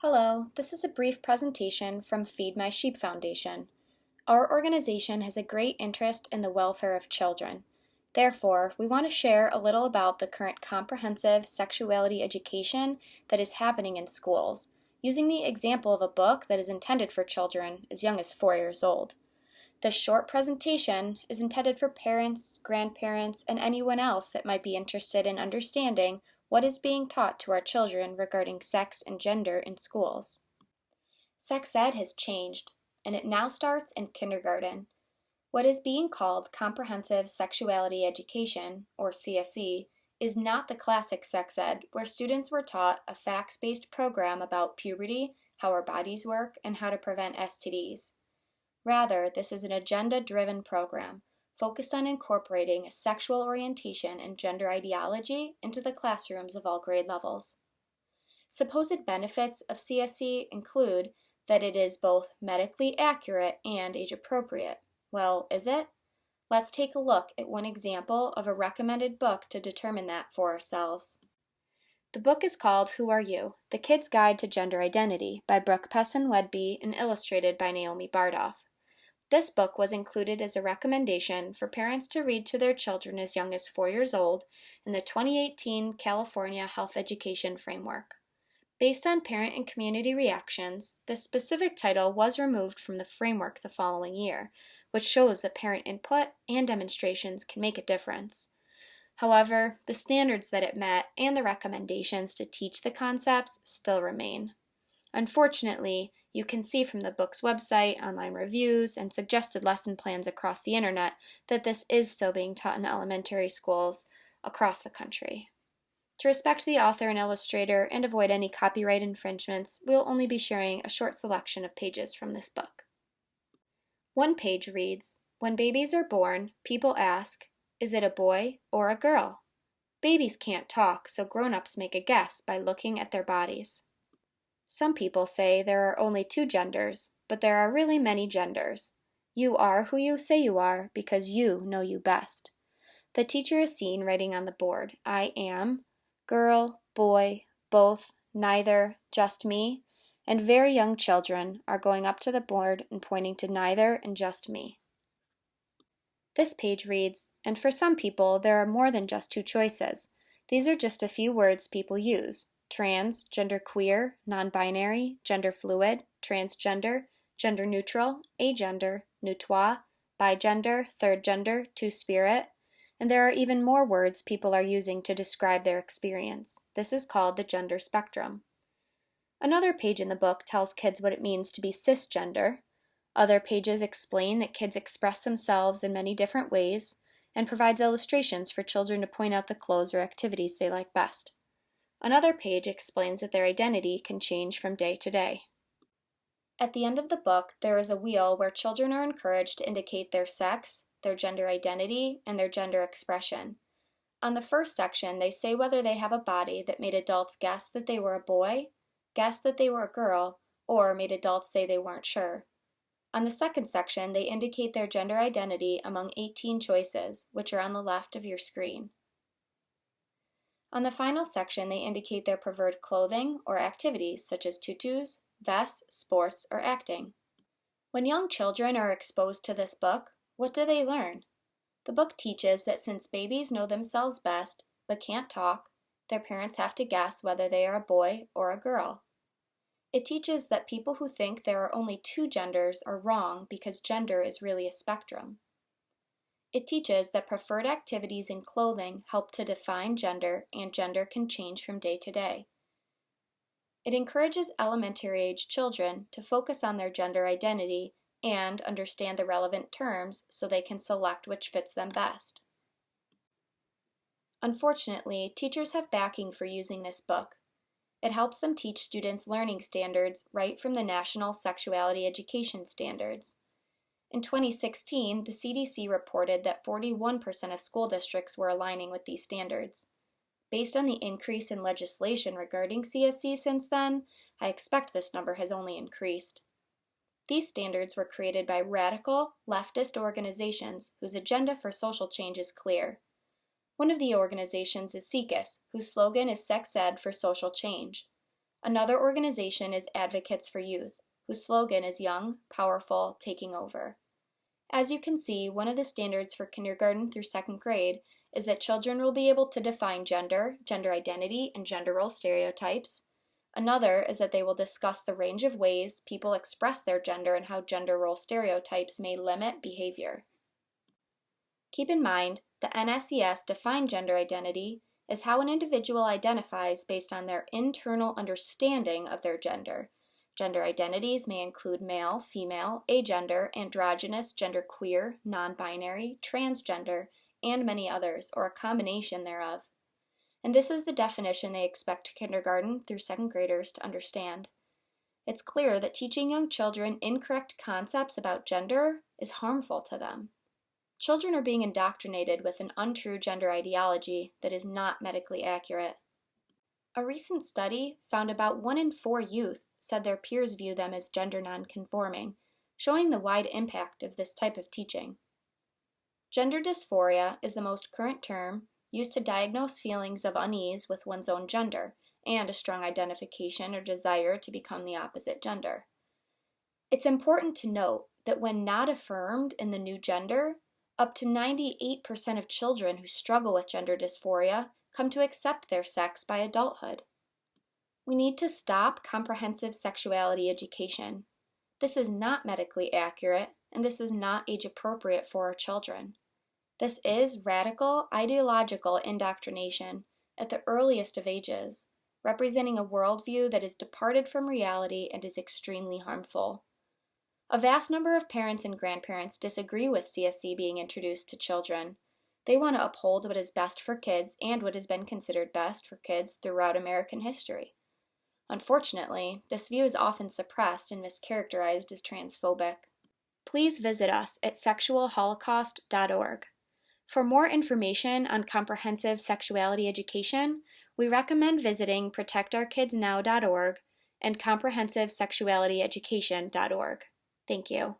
Hello, this is a brief presentation from Feed My Sheep Foundation. Our organization has a great interest in the welfare of children. Therefore, we want to share a little about the current comprehensive sexuality education that is happening in schools, using the example of a book that is intended for children as young as 4 years old. This short presentation is intended for parents, grandparents, and anyone else that might be interested in understanding what is being taught to our children regarding sex and gender in schools. Sex ed has changed, and it now starts in kindergarten. What is being called Comprehensive Sexuality Education, or CSE, is not the classic sex ed where students were taught a facts-based program about puberty, how our bodies work, and how to prevent STDs. Rather, this is an agenda-driven program focused on incorporating sexual orientation and gender ideology into the classrooms of all grade levels. Supposed benefits of CSE include that it is both medically accurate and age-appropriate. Well, is it? Let's take a look at one example of a recommended book to determine that for ourselves. The book is called Who Are You? The Kid's Guide to Gender Identity by Brooke Pessin-Wedby and illustrated by Naomi Bardoff. This book was included as a recommendation for parents to read to their children as young as 4 years old in the 2018 California Health Education Framework. Based on parent and community reactions, this specific title was removed from the framework the following year, which shows that parent input and demonstrations can make a difference. However, the standards that it met and the recommendations to teach the concepts still remain. Unfortunately, you can see from the book's website, online reviews, and suggested lesson plans across the internet that this is still being taught in elementary schools across the country. To respect the author and illustrator and avoid any copyright infringements, we'll only be sharing a short selection of pages from this book. One page reads, "When babies are born, people ask, is it a boy or a girl? Babies can't talk, so grown-ups make a guess by looking at their bodies. Some people say there are only two genders, but there are really many genders. You are who you say you are because you know you best." The teacher is seen writing on the board, "I am," girl, boy, both, neither, just me, and very young children are going up to the board and pointing to neither and just me. This page reads, "And for some people there are more than just two choices. These are just a few words people use. Trans, genderqueer, non-binary, gender fluid, transgender, gender neutral, agender, neutrois, bigender, third gender, two-spirit, and there are even more words people are using to describe their experience. This is called the gender spectrum." Another page in the book tells kids what it means to be cisgender. Other pages explain that kids express themselves in many different ways and provides illustrations for children to point out the clothes or activities they like best. Another page explains that their identity can change from day to day. At the end of the book, there is a wheel where children are encouraged to indicate their sex, their gender identity, and their gender expression. On the first section, they say whether they have a body that made adults guess that they were a boy, guess that they were a girl, or made adults say they weren't sure. On the second section, they indicate their gender identity among 18 choices, which are on the left of your screen. On the final section, they indicate their preferred clothing or activities such as tutus, vests, sports, or acting. When young children are exposed to this book, what do they learn? The book teaches that since babies know themselves best but can't talk, their parents have to guess whether they are a boy or a girl. It teaches that people who think there are only two genders are wrong because gender is really a spectrum. It teaches that preferred activities and clothing help to define gender, and gender can change from day to day. It encourages elementary-age children to focus on their gender identity and understand the relevant terms so they can select which fits them best. Unfortunately, teachers have backing for using this book. It helps them teach students learning standards right from the National Sexuality Education Standards. In 2016, the CDC reported that 41% of school districts were aligning with these standards. Based on the increase in legislation regarding CSE since then, I expect this number has only increased. These standards were created by radical, leftist organizations whose agenda for social change is clear. One of the organizations is SECUS, whose slogan is Sex Ed for Social Change. Another organization is Advocates for Youth, whose slogan is Young, Powerful, Taking Over. As you can see, one of the standards for kindergarten through second grade is that children will be able to define gender, gender identity, and gender role stereotypes. Another is that they will discuss the range of ways people express their gender and how gender role stereotypes may limit behavior. Keep in mind, the NSES defined gender identity as how an individual identifies based on their internal understanding of their gender. Gender identities may include male, female, agender, androgynous, genderqueer, non-binary, transgender, and many others, or a combination thereof. And this is the definition they expect kindergarten through second graders to understand. It's clear that teaching young children incorrect concepts about gender is harmful to them. Children are being indoctrinated with an untrue gender ideology that is not medically accurate. A recent study found about 1 in 4 youth said their peers view them as gender nonconforming, showing the wide impact of this type of teaching. Gender dysphoria is the most current term used to diagnose feelings of unease with one's own gender and a strong identification or desire to become the opposite gender. It's important to note that when not affirmed in the new gender, up to 98% of children who struggle with gender dysphoria come to accept their sex by adulthood. We need to stop comprehensive sexuality education. This is not medically accurate, and this is not age appropriate for our children. This is radical ideological indoctrination at the earliest of ages, representing a worldview that is departed from reality and is extremely harmful. A vast number of parents and grandparents disagree with CSE being introduced to children. They want to uphold what is best for kids and what has been considered best for kids throughout American history. Unfortunately, this view is often suppressed and mischaracterized as transphobic. Please visit us at sexualholocaust.org. For more information on comprehensive sexuality education, we recommend visiting protectourkidsnow.org and comprehensivesexualityeducation.org. Thank you.